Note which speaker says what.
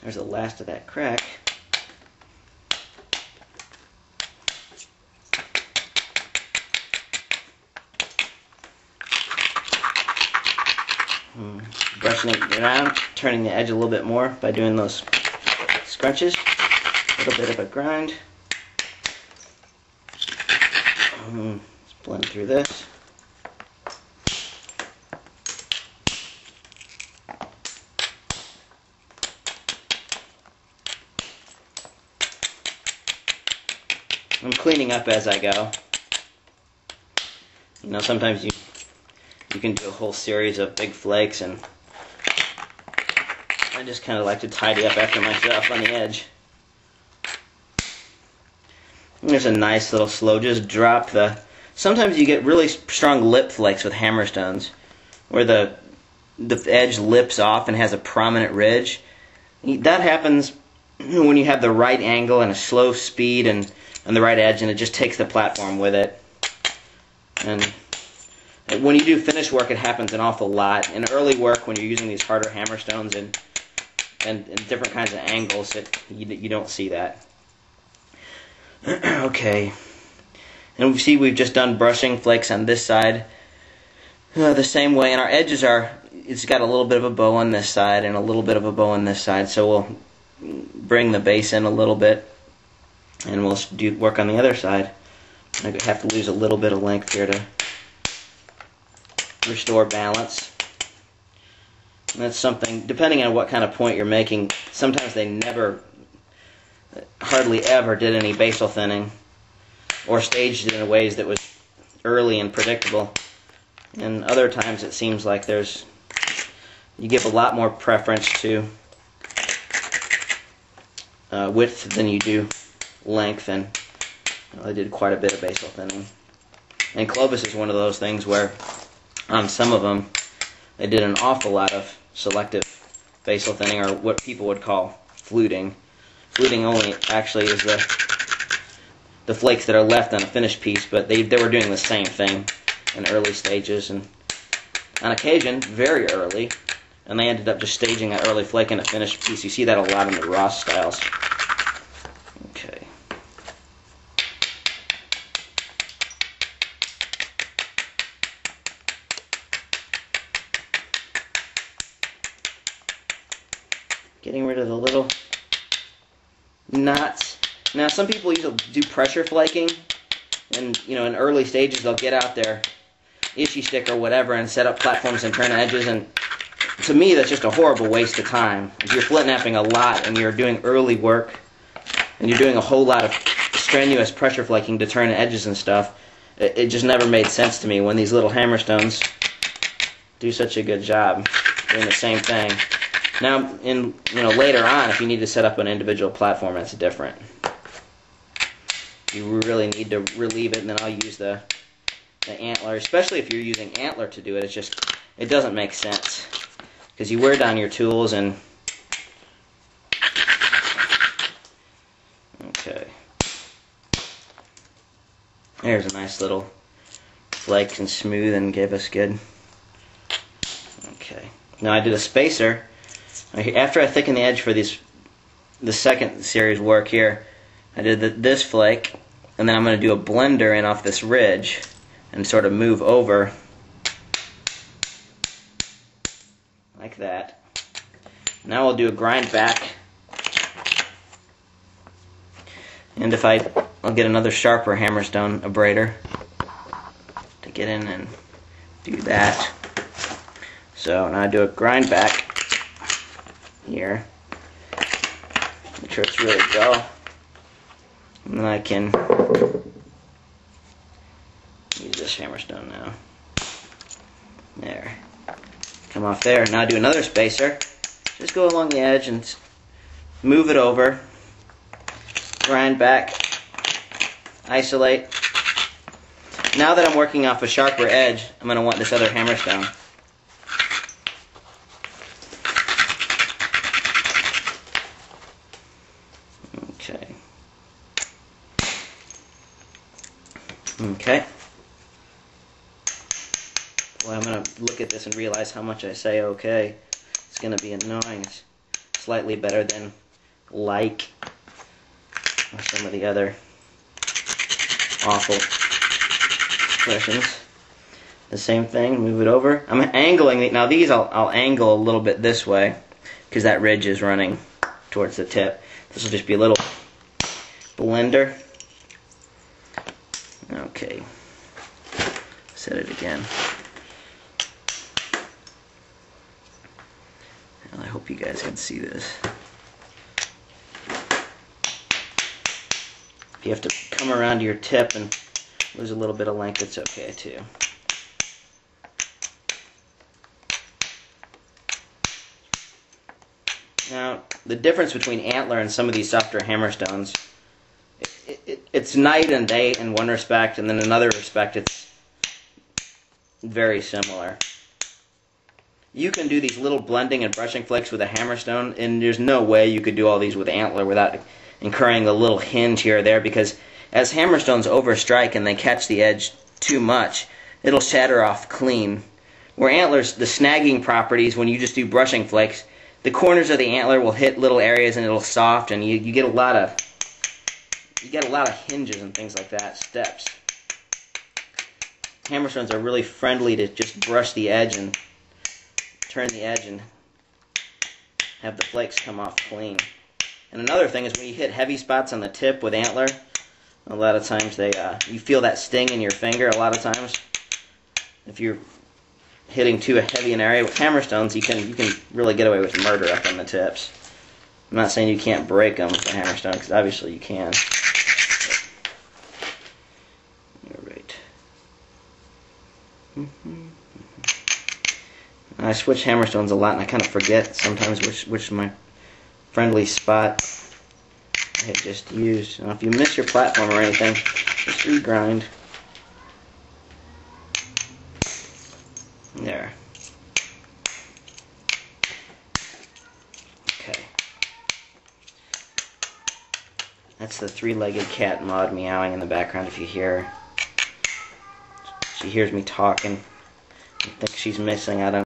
Speaker 1: There's the last of that crack. Brushing it around, turning the edge a little bit more by doing those scrunches. A little bit of a grind. Let's blend through this. I'm cleaning up as I go. You know, sometimes you can do a whole series of big flakes, and I just kind of like to tidy up after myself on the edge. And there's a nice little slow, just drop the... Sometimes you get really strong lip flakes with hammerstones, where the edge lips off and has a prominent ridge. That happens when you have the right angle and a slow speed and the right edge, and it just takes the platform with it. And when you do finish work, it happens an awful lot. In early work, when you're using these harder hammerstones and different kinds of angles, you don't see that. Okay. And we see we've just done brushing flakes on this side the same way, and our edges it's got a little bit of a bow on this side and a little bit of a bow on this side, so we'll bring the base in a little bit, and we'll do work on the other side. I have to lose a little bit of length here to restore balance. And that's something, depending on what kind of point you're making, sometimes they hardly ever did any basal thinning or staged it in ways that was early and predictable. And other times it seems like you give a lot more preference to width than you do length, and I did quite a bit of basal thinning. And clovis is one of those things where on some of them they did an awful lot of selective basal thinning, or what people would call fluting. Fluting only actually is the flakes that are left on a finished piece, but they were doing the same thing in early stages, and on occasion very early, and they ended up just staging that early flake in a finished piece. You see that a lot in the Ross styles. Okay. Getting rid of the little knots. Now, some people do pressure flaking, and in early stages they'll get out their Ishii stick or whatever and set up platforms and turn edges, and to me that's just a horrible waste of time. If you're flint knapping a lot and you're doing early work and you're doing a whole lot of strenuous pressure flaking to turn edges and stuff, it just never made sense to me when these little hammerstones do such a good job doing the same thing. Now, later on, if you need to set up an individual platform, that's different. You really need to relieve it, and then I'll use the antler, especially if you're using antler to do it. It doesn't make sense, because you wear down your tools. And okay, there's a nice little flake and smooth and gave us good. Okay, now I did a spacer. After I thickened the edge for the second series work here, I did this flake, and then I'm going to do a blender in off this ridge and sort of move over like that. Now I'll do a grind back, and I'll get another sharper hammerstone abrader to get in and do that. So now I do a grind back here, make sure it's really dull, and then I can use this hammerstone now. There, come off there. Now I do another spacer, just go along the edge and move it over, grind back, isolate. Now that I'm working off a sharper edge, I'm going to want this other hammerstone. Okay. Well, I'm going to look at this and realize how much I say okay. It's going to be annoying. It's slightly better than like or some of the other awful expressions. The same thing, move it over. I'm angling, now these I'll angle a little bit this way because that ridge is running towards the tip. This will just be a little blender. Okay, set it again. Well, I hope you guys can see this. If you have to come around to your tip and lose a little bit of length, it's okay too. Now, the difference between antler and some of these softer hammerstones, it's night and day in one respect, and then in another respect it's very similar. You can do these little blending and brushing flicks with a hammerstone, and there's no way you could do all these with antler without incurring a little hinge here or there, because as hammerstones overstrike and they catch the edge too much, it'll shatter off clean. Where antlers, the snagging properties, when you just do brushing flicks, the corners of the antler will hit little areas and it'll soft, and you get a lot of hinges and things like that, steps. Hammerstones are really friendly to just brush the edge and turn the edge and have the flakes come off clean. And another thing is when you hit heavy spots on the tip with antler, a lot of times you feel that sting in your finger a lot of times. If you're hitting too heavy an area with hammerstones, you can really get away with murder up on the tips. I'm not saying you can't break them with a hammerstone, because obviously you can. Alright. I switch hammerstones a lot, and I kind of forget sometimes which is my friendly spot I had just used. Now, if you miss your platform or anything, just regrind. There. Okay. That's the three-legged cat Maud meowing in the background if you hear her. She hears me talking. I think she's missing. I don't